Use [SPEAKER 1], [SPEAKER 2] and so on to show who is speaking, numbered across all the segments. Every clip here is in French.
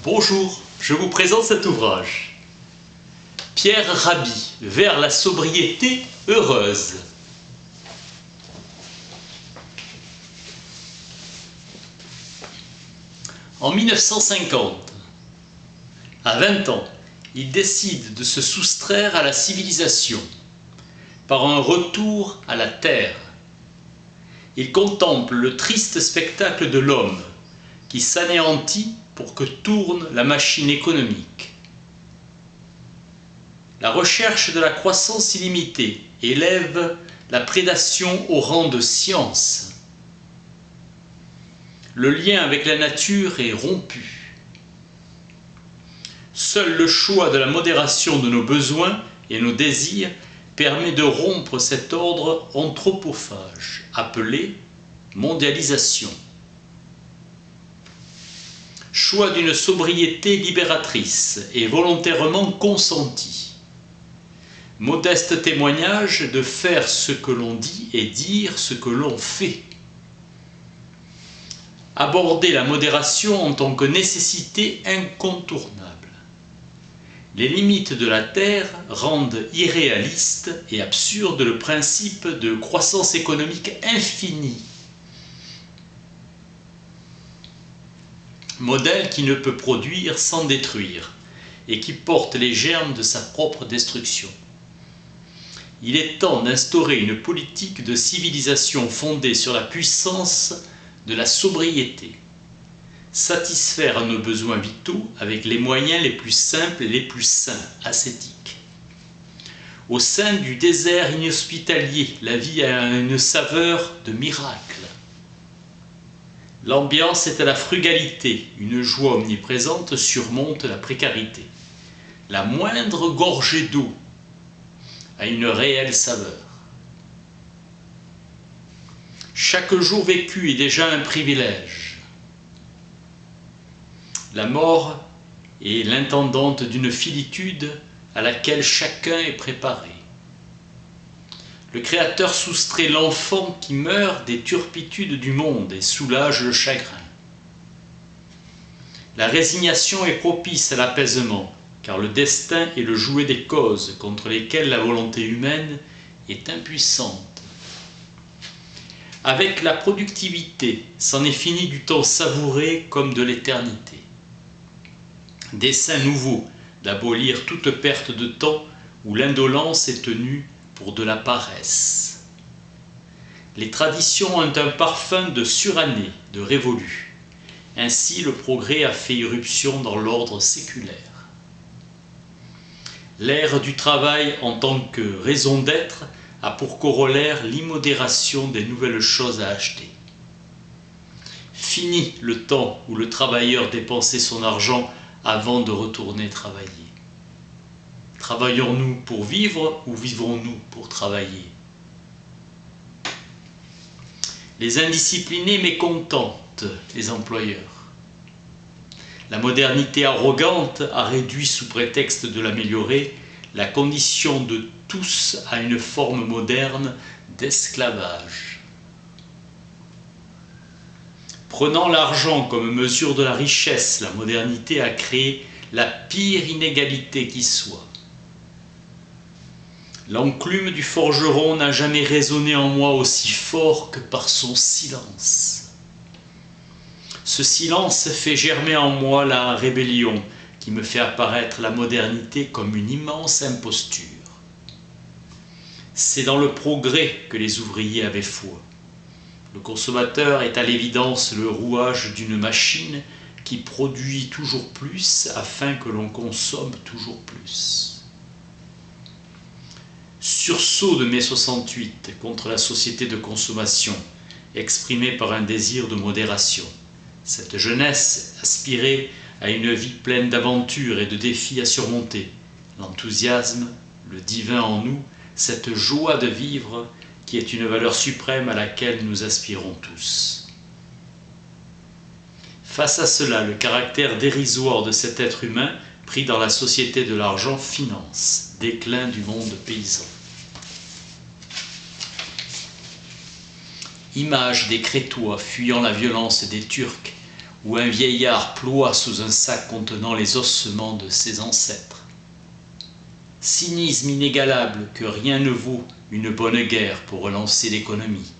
[SPEAKER 1] Bonjour, je vous présente cet ouvrage. Pierre Rabhi, vers la sobriété heureuse. En 1950, à 20 ans, il décide de se soustraire à la civilisation par un retour à la terre. Il contemple le triste spectacle de l'homme qui s'anéantit pour que tourne la machine économique. La recherche de la croissance illimitée élève la prédation au rang de science. Le lien avec la nature est rompu. Seul le choix de la modération de nos besoins et nos désirs permet de rompre cet ordre anthropophage, appelé mondialisation. Choix d'une sobriété libératrice et volontairement consentie. Modeste témoignage de faire ce que l'on dit et dire ce que l'on fait. Aborder la modération en tant que nécessité incontournable. Les limites de la Terre rendent irréaliste et absurde le principe de croissance économique infinie. Modèle qui ne peut produire sans détruire et qui porte les germes de sa propre destruction. Il est temps d'instaurer une politique de civilisation fondée sur la puissance de la sobriété. Satisfaire à nos besoins vitaux avec les moyens les plus simples et les plus sains, ascétiques. Au sein du désert inhospitalier, la vie a une saveur de miracle. L'ambiance est à la frugalité, une joie omniprésente surmonte la précarité. La moindre gorgée d'eau a une réelle saveur. Chaque jour vécu est déjà un privilège. La mort est l'intendante d'une finitude à laquelle chacun est préparé. Le Créateur soustrait l'enfant qui meurt des turpitudes du monde et soulage le chagrin. La résignation est propice à l'apaisement, car le destin est le jouet des causes contre lesquelles la volonté humaine est impuissante. Avec la productivité, c'en est fini du temps savouré comme de l'éternité. Dessein nouveau d'abolir toute perte de temps où l'indolence est tenue pour de la paresse. Les traditions ont un parfum de suranné, de révolu. Ainsi, le progrès a fait irruption dans l'ordre séculaire. L'ère du travail en tant que raison d'être a pour corollaire l'immodération des nouvelles choses à acheter. Fini le temps où le travailleur dépensait son argent avant de retourner travailler. Travaillons-nous pour vivre ou vivons-nous pour travailler? Les indisciplinés mécontentent les employeurs. La modernité arrogante a réduit sous prétexte de l'améliorer la condition de tous à une forme moderne d'esclavage. Prenant l'argent comme mesure de la richesse, la modernité a créé la pire inégalité qui soit. L'enclume du forgeron n'a jamais résonné en moi aussi fort que par son silence. Ce silence fait germer en moi la rébellion qui me fait apparaître la modernité comme une immense imposture. C'est dans le progrès que les ouvriers avaient foi. Le consommateur est à l'évidence le rouage d'une machine qui produit toujours plus afin que l'on consomme toujours plus. Sursaut de mai 68 contre la société de consommation, exprimé par un désir de modération. Cette jeunesse aspirait à une vie pleine d'aventures et de défis à surmonter. L'enthousiasme, le divin en nous, cette joie de vivre qui est une valeur suprême à laquelle nous aspirons tous. Face à cela, le caractère dérisoire de cet être humain pris dans la société de l'argent finance, déclin du monde paysan. Image des Crétois fuyant la violence des Turcs où un vieillard ploie sous un sac contenant les ossements de ses ancêtres. Cynisme inégalable que rien ne vaut une bonne guerre pour relancer l'économie.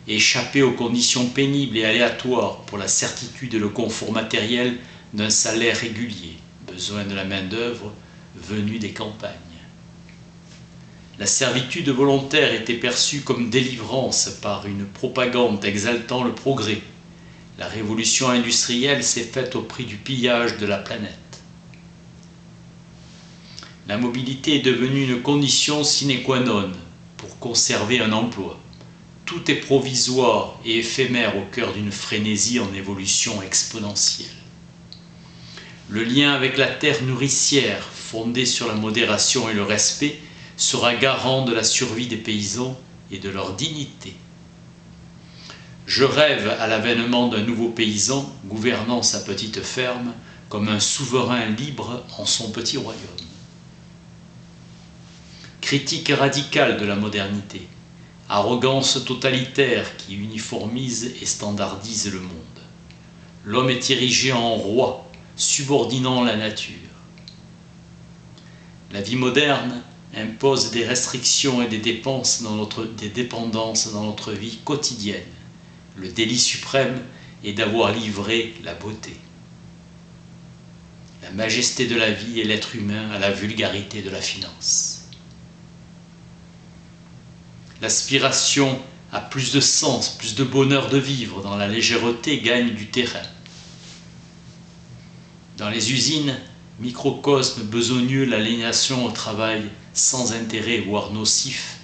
[SPEAKER 1] Échapper aux conditions pénibles et aléatoires pour la certitude et le confort matériel d'un salaire régulier, besoin de la main-d'œuvre venue des campagnes. La servitude volontaire était perçue comme délivrance par une propagande exaltant le progrès. La révolution industrielle s'est faite au prix du pillage de la planète. La mobilité est devenue une condition sine qua non pour conserver un emploi. Tout est provisoire et éphémère au cœur d'une frénésie en évolution exponentielle. Le lien avec la terre nourricière, fondé sur la modération et le respect, sera garant de la survie des paysans et de leur dignité. Je rêve à l'avènement d'un nouveau paysan gouvernant sa petite ferme comme un souverain libre en son petit royaume. Critique radicale de la modernité, arrogance totalitaire qui uniformise et standardise le monde. L'homme est érigé en roi, subordonnant la nature. La vie moderne impose des restrictions et des dépendances dans notre vie quotidienne. Le délit suprême est d'avoir livré la beauté. La majesté de la vie et l'être humain à la vulgarité de la finance. L'aspiration à plus de sens, plus de bonheur de vivre dans la légèreté gagne du terrain. Dans les usines, microcosme besogneux, l'aliénation au travail sans intérêt, voire nocif,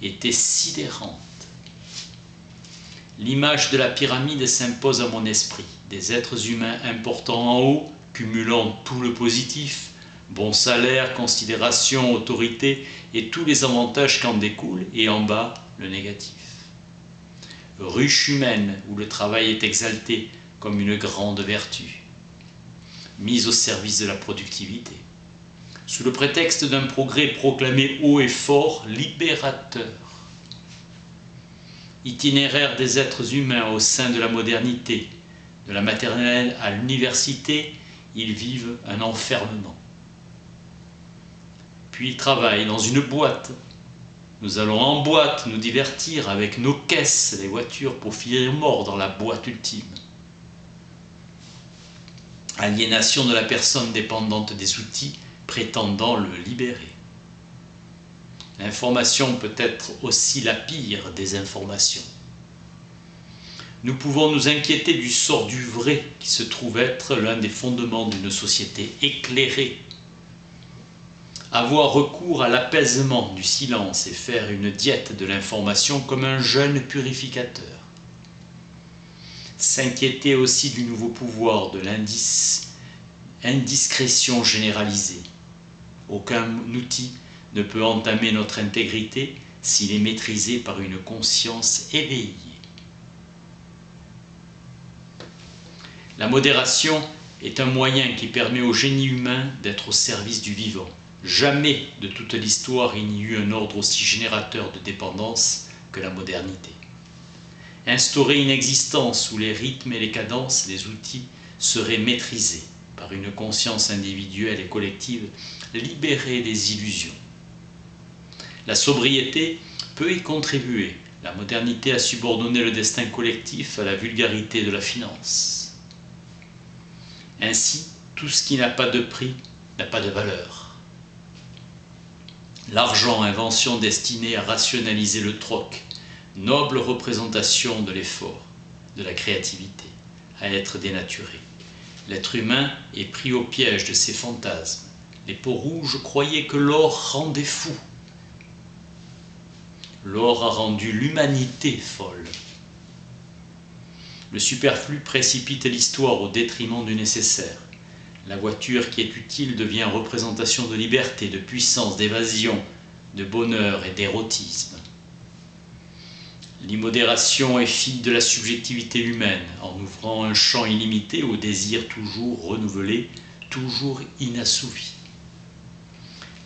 [SPEAKER 1] était sidérante. L'image de la pyramide s'impose à mon esprit, des êtres humains importants en haut, cumulant tout le positif, bon salaire, considération, autorité et tous les avantages qu'en découlent, et en bas, le négatif. Ruche humaine où le travail est exalté comme une grande vertu, mise au service de la productivité, sous le prétexte d'un progrès proclamé haut et fort, libérateur. Itinéraire des êtres humains au sein de la modernité, de la maternelle à l'université, ils vivent un enfermement. Puis ils travaillent dans une boîte. Nous allons en boîte nous divertir avec nos caisses, les voitures, pour finir mort dans la boîte ultime. Aliénation de la personne dépendante des outils, prétendant le libérer. L'information peut être aussi la pire des informations. Nous pouvons nous inquiéter du sort du vrai qui se trouve être l'un des fondements d'une société éclairée. Avoir recours à l'apaisement du silence et faire une diète de l'information comme un jeûne purificateur. S'inquiéter aussi du nouveau pouvoir de l'indiscrétion généralisée. Aucun outil ne peut entamer notre intégrité s'il est maîtrisé par une conscience éveillée. La modération est un moyen qui permet au génie humain d'être au service du vivant. Jamais de toute l'histoire il n'y eut un ordre aussi générateur de dépendance que la modernité. Instaurer une existence où les rythmes et les cadences, les outils, seraient maîtrisés par une conscience individuelle et collective libérée des illusions. La sobriété peut y contribuer. La modernité a subordonné le destin collectif à la vulgarité de la finance. Ainsi, tout ce qui n'a pas de prix n'a pas de valeur. L'argent, invention destinée à rationaliser le troc, noble représentation de l'effort, de la créativité, à être dénaturé. L'être humain est pris au piège de ces fantasmes. Les peaux rouges croyaient que l'or rendait fou. L'or a rendu l'humanité folle. Le superflu précipite l'histoire au détriment du nécessaire. La voiture qui est utile devient représentation de liberté, de puissance, d'évasion, de bonheur et d'érotisme. L'immodération est fille de la subjectivité humaine, en ouvrant un champ illimité au désir toujours renouvelé, toujours inassouvi.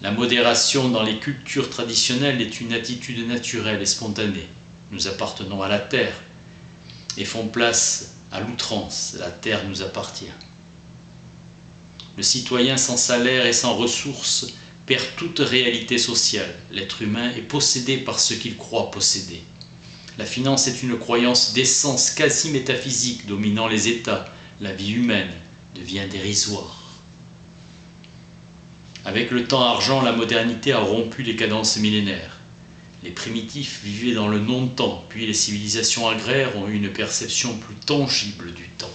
[SPEAKER 1] La modération dans les cultures traditionnelles est une attitude naturelle et spontanée. Nous appartenons à la terre. et font place à l'outrance. La terre nous appartient. Le citoyen sans salaire et sans ressources perd toute réalité sociale. L'être humain est possédé par ce qu'il croit posséder. La finance est une croyance d'essence quasi métaphysique dominant les États. La vie humaine devient dérisoire. Avec le temps argent, la modernité a rompu les cadences millénaires. Les primitifs vivaient dans le non-temps, puis les civilisations agraires ont eu une perception plus tangible du temps.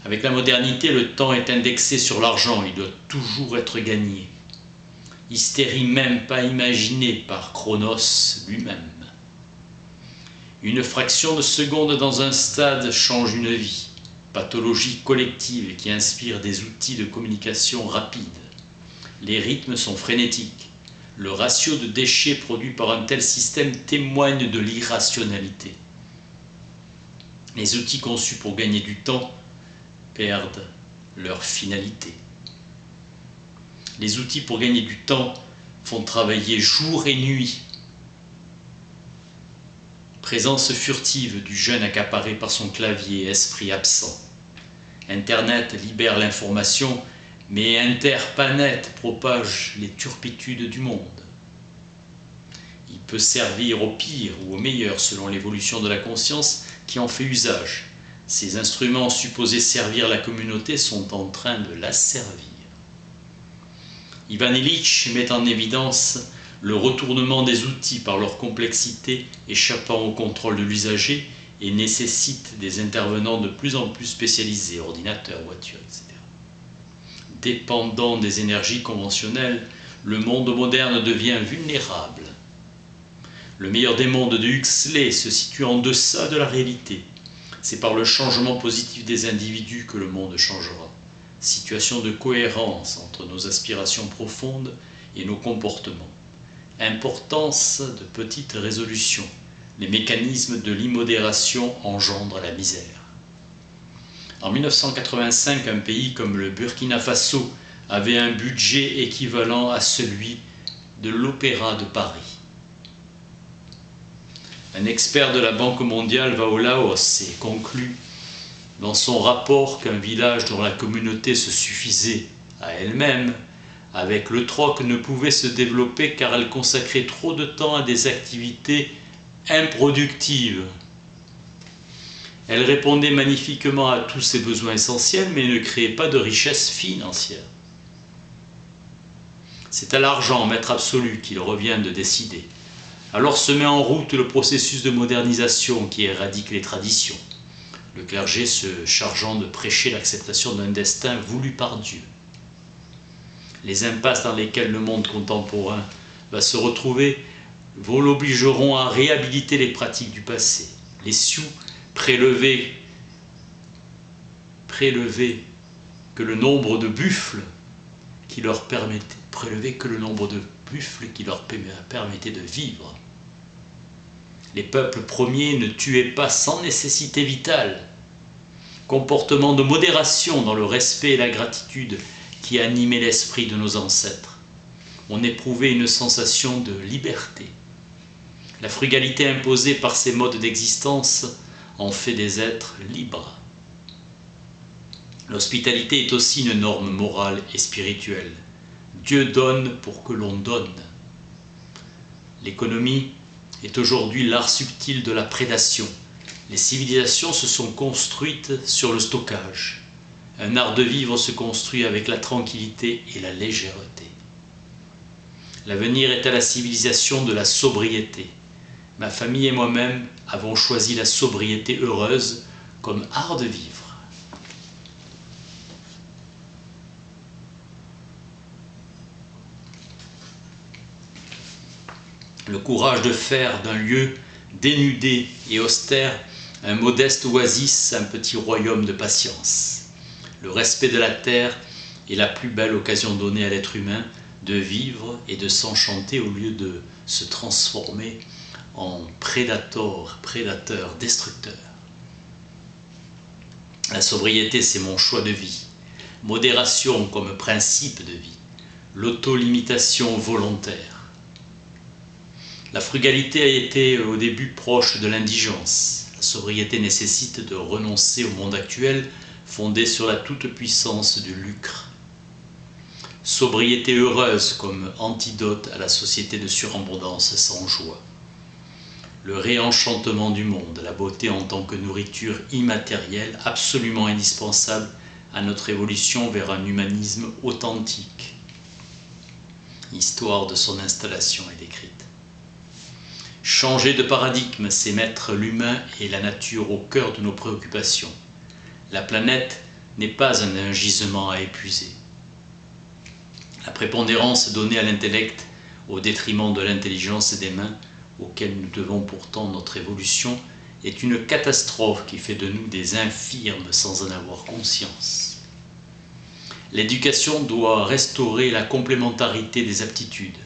[SPEAKER 1] Avec la modernité, le temps est indexé sur l'argent, il doit toujours être gagné. Hystérie même pas imaginée par Chronos lui-même. Une fraction de seconde dans un stade change une vie. Pathologie collective qui inspire des outils de communication rapides. Les rythmes sont frénétiques. Le ratio de déchets produit par un tel système témoigne de l'irrationalité. Les outils conçus pour gagner du temps perdent leur finalité. Les outils pour gagner du temps font travailler jour et nuit. Présence furtive du jeune accaparé par son clavier, esprit absent. Internet libère l'information, mais Interpanet propage les turpitudes du monde. Il peut servir au pire ou au meilleur selon l'évolution de la conscience qui en fait usage. Ces instruments supposés servir la communauté sont en train de l'asservir. Ivan Illich met en évidence le retournement des outils par leur complexité échappant au contrôle de l'usager et nécessite des intervenants de plus en plus spécialisés, ordinateurs, voitures, etc. Dépendant des énergies conventionnelles, le monde moderne devient vulnérable. Le meilleur des mondes de Huxley se situe en deçà de la réalité. C'est par le changement positif des individus que le monde changera. Situation de cohérence entre nos aspirations profondes et nos comportements. Importance de petites résolutions. Les mécanismes de l'immodération engendrent la misère. En 1985, un pays comme le Burkina Faso avait un budget équivalent à celui de l'Opéra de Paris. Un expert de la Banque mondiale va au Laos et conclut dans son rapport qu'un village dont la communauté se suffisait à elle-même, avec le troc, ne pouvait se développer car elle consacrait trop de temps à des activités improductives. Elle répondait magnifiquement à tous ses besoins essentiels, mais ne créait pas de richesse financière. C'est à l'argent, maître absolu, qu'il revient de décider. Alors se met en route le processus de modernisation qui éradique les traditions, le clergé se chargeant de prêcher l'acceptation d'un destin voulu par Dieu. Les impasses dans lesquelles le monde contemporain va se retrouver l'obligeront à réhabiliter les pratiques du passé. Les Sioux prélevaient que le nombre de buffles qui leur permettait de vivre. Les peuples premiers ne tuaient pas sans nécessité vitale. Comportement de modération dans le respect et la gratitude qui animait l'esprit de nos ancêtres. On éprouvait une sensation de liberté. La frugalité imposée par ces modes d'existence en fait des êtres libres. L'hospitalité est aussi une norme morale et spirituelle. Dieu donne pour que l'on donne. L'économie est aujourd'hui l'art subtil de la prédation. Les civilisations se sont construites sur le stockage. Un art de vivre se construit avec la tranquillité et la légèreté. L'avenir est à la civilisation de la sobriété. Ma famille et moi-même avons choisi la sobriété heureuse comme art de vivre. Le courage de faire d'un lieu dénudé et austère un modeste oasis, un petit royaume de patience. Le respect de la terre est la plus belle occasion donnée à l'être humain de vivre et de s'enchanter au lieu de se transformer en prédateur destructeur. La sobriété, c'est mon choix de vie. Modération comme principe de vie. L'autolimitation volontaire. La frugalité a été au début proche de l'indigence. La sobriété nécessite de renoncer au monde actuel fondé sur la toute-puissance du lucre. Sobriété heureuse comme antidote à la société de surabondance sans joie. Le réenchantement du monde, la beauté en tant que nourriture immatérielle absolument indispensable à notre évolution vers un humanisme authentique. L'histoire de son installation est décrite. Changer de paradigme, c'est mettre l'humain et la nature au cœur de nos préoccupations. La planète n'est pas un gisement à épuiser. La prépondérance donnée à l'intellect au détriment de l'intelligence et des mains, auxquelles nous devons pourtant notre évolution, est une catastrophe qui fait de nous des infirmes sans en avoir conscience. L'éducation doit restaurer la complémentarité des aptitudes.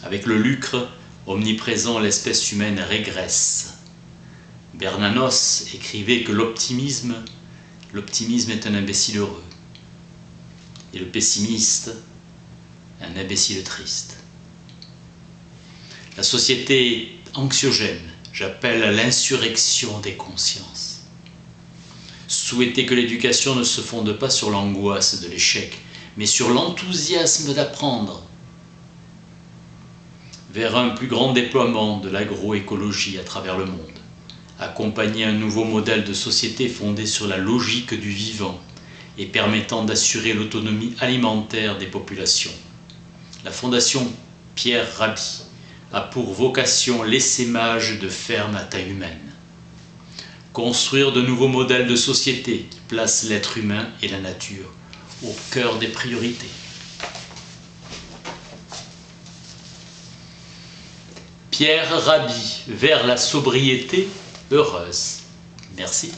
[SPEAKER 1] Avec le lucre omniprésent, l'espèce humaine régresse. Bernanos écrivait que l'optimisme est un imbécile heureux, et le pessimiste, un imbécile triste. La société est anxiogène, j'appelle à l'insurrection des consciences. Souhaiter que l'éducation ne se fonde pas sur l'angoisse de l'échec, mais sur l'enthousiasme d'apprendre, vers un plus grand déploiement de l'agroécologie à travers le monde, accompagner un nouveau modèle de société fondé sur la logique du vivant et permettant d'assurer l'autonomie alimentaire des populations. La Fondation Pierre Rabhi a pour vocation l'essaimage de fermes à taille humaine. Construire de nouveaux modèles de société qui placent l'être humain et la nature au cœur des priorités. Pierre Rabhi, vers la sobriété heureuse. Merci.